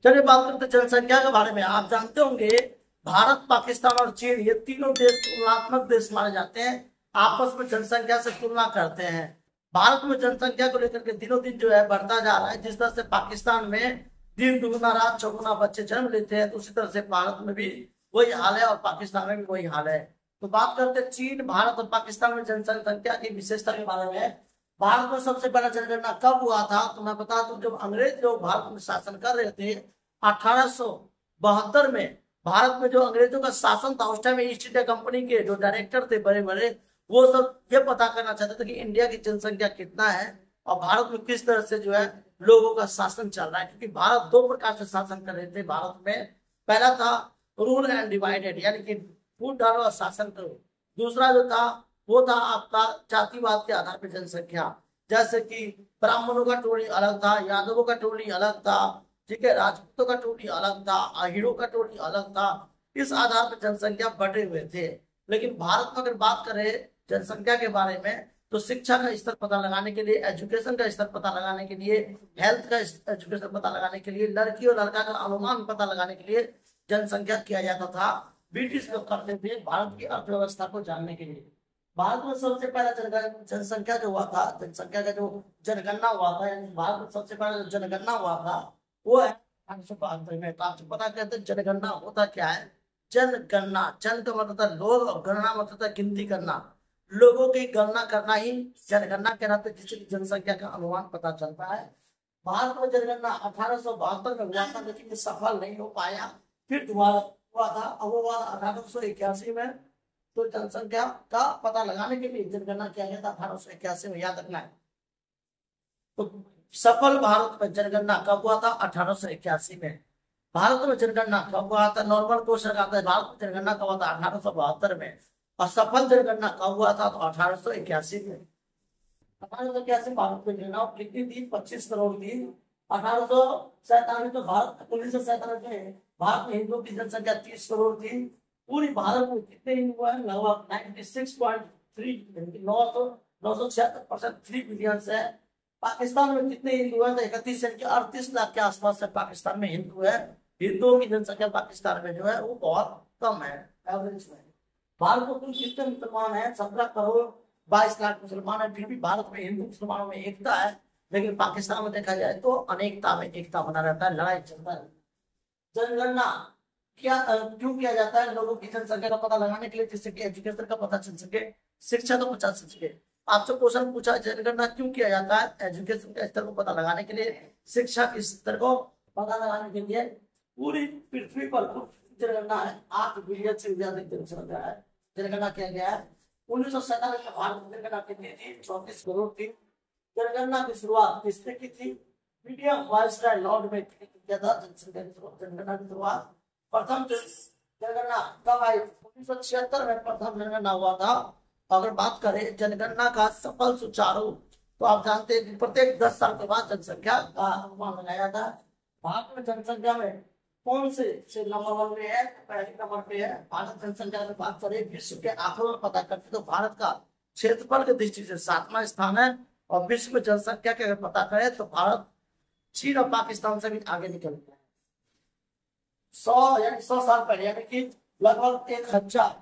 चलिए बात करते हैं जनसंख्या के बारे में। आप जानते होंगे भारत, पाकिस्तान और चीन, ये तीनों देश तुलनात्मक देश माने जाते हैं, आपस में जनसंख्या से तुलना करते हैं। भारत में जनसंख्या को लेकर के दिनों दिन जो है बढ़ता जा रहा है। जिस तरह से पाकिस्तान में दिन दुगुना रात चौगुना बच्चे जन्म लेते हैं, तो उसी तरह से भारत में भी वही हाल है और पाकिस्तान में भी वही हाल है। तो बात करते हैं चीन, भारत और पाकिस्तान में जनसंख्या की विशेषता के बारे में। भारत में सबसे पहला जनगणना कब हुआ था, तो मैं बता दूं, जब अंग्रेज लोग भारत में शासन कर रहे थे 1872 में। भारत में जो अंग्रेजों का शासन था उस टाइम ईस्ट इंडिया कंपनी के जो डायरेक्टर थे बड़े बड़े, वो सब ये पता करना चाहते थे कि इंडिया की जनसंख्या कितना है और भारत में किस तरह से जो है लोगों का शासन चल रहा है। क्योंकि भारत दो प्रकार से शासन कर रहे थे भारत में। पहला था रूल एंड डिवाइडेड, यानी कि फूट डालो और शासन करो। दूसरा जो था वो था आपका जातिवाद के आधार पर जनसंख्या, जैसे कि ब्राह्मणों का टोली अलग था, यादवों का टोली अलग था, ठीक है, राजपूतों का टोली अलग था, आहिरों का टोली अलग था। इस आधार पर जनसंख्या बढ़े हुए थे। लेकिन भारत में अगर बात करें जनसंख्या के बारे में, तो शिक्षा का स्तर पता लगाने के लिए, एजुकेशन का स्तर पता लगाने के लिए, हेल्थ का एजुकेशन पता लगाने के लिए, लड़की और लड़का का अनुमान पता लगाने के लिए जनसंख्या किया जाता था। ब्रिटिश लोग करते थे भारत की अर्थव्यवस्था को जानने के लिए। भारत में सबसे पहला जनसंख्या जो हुआ था, जनसंख्या का जो जनगणना हुआ था, यानी भारत में सबसे पहला जो जनगणना हुआ था वो है 1872 में। तो आपको पता कहते हैं जनगणना होता क्या है। जनगणना, जन का मतलब था लोग और गणना मतलब था गिनती करना। लोगों की गणना करना ही जनगणना कहलाता है, जिससे जनसंख्या का अनुमान पता चलता है। भारत में जनगणना 1872 में हुआ था, लेकिन ये सफल नहीं हो पाया। फिर दोबारा हुआ था, अब वो हुआ 1881 में। तो जनसंख्या का पता लगाने के लिए जनगणना किया गया था 1881 में, याद रखना है। तो सफल भारत में जनगणना कब हुआ था? 1881 में। भारत में जनगणना कब हुआ था? नॉर्मल क्वेश्चन आता है, भारत में जनगणना कब हुआ था? 1872 में। और सफल जनगणना कब हुआ था? तो 1881 में। 1881 भारत में जनगणना कितनी थी? 25 करोड़ थी। 1847 में भारत, 1947 में भारत में हिंदुओं की जनसंख्या 30 करोड़ थी। पूरी भारत में कितने हिंदू हैं? लगभग 96.3 976% 3 बिलियन है। पाकिस्तान में कितने हिंदू हैं? तो 31 यानी कि 38 लाख के आसपास से पाकिस्तान में हिंदू है। हिंदुओं की जनसंख्या पाकिस्तान में जो है वो बहुत कम है, एवरेज में। भारत में कुल कितने मुसलमान हैं? 17 करोड़ 22 लाख मुसलमान है। फिर भी भारत में हिंदू मुसलमानों में एकता है, लेकिन पाकिस्तान में देखा जाए तो अनेकता में एकता बना रहता है, लड़ाई चलता है। जनगणना क्या क्यों किया जाता है? लोगों की जनसंख्या का पता लगाने के लिए, जिससे कि एजुकेशन का पता चल सके, शिक्षा का पता चल सके। आपसे क्वेश्चन पूछा जनगणना क्यों किया जाता है? एजुकेशन के स्तर को पता लगाने के लिए, शिक्षा के स्तर को पता लगाने के लिए। पूरी पृथ्वी पर जनगणना है, 8 बिलियन से ज्यादा जनसंख्या है, जनगणना किया गया है। 1947 में भारत में जनगणना कितनी थी? 34 करोड़ थी। जनगणना की शुरुआत किसने की थी? विलियम वाइसराय लॉर्ड में किया था जनगणना की शुरुआत। प्रथम जनगणना कब आई? 1976 में प्रथम जनगणना हुआ था। अगर बात करें जनगणना का सफल सुचारू, तो आप जानते हैं कि प्रत्येक 10 साल के बाद जनसंख्या का अनुमान लगाया जाता है। भारत में जनसंख्या में कौन से नंबर 1 में है? पहले नंबर पे है। भारत जनसंख्या की बात करें, विश्व के आंकड़ों में पता करते तो भारत का क्षेत्रफल की दृष्टि से 7वां स्थान है। और विश्व में जनसंख्या के अगर पता करें तो भारत चीन और पाकिस्तान से भी आगे निकल गया है। 100 साल पहले, यानी कि लगभग 1000,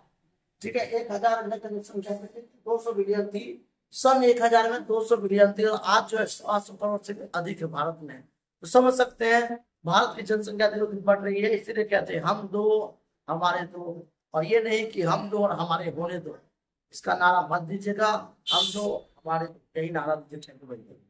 ठीक है, 1000 जनसंख्या 200 बिलियन थी। सन 1000 में 200 बिलियन थी और आज जो है 800 करोड़ से अधिक है भारत में। तो समझ सकते हैं भारत की जनसंख्या दिनों दिन बढ़ रही है। इसीलिए कहते हैं हम दो हमारे दो, और ये नहीं कि हम दो और हमारे होने दो। इसका नारा मत दीजिएगा, हम दो हमारे, यही नारा दीजिए।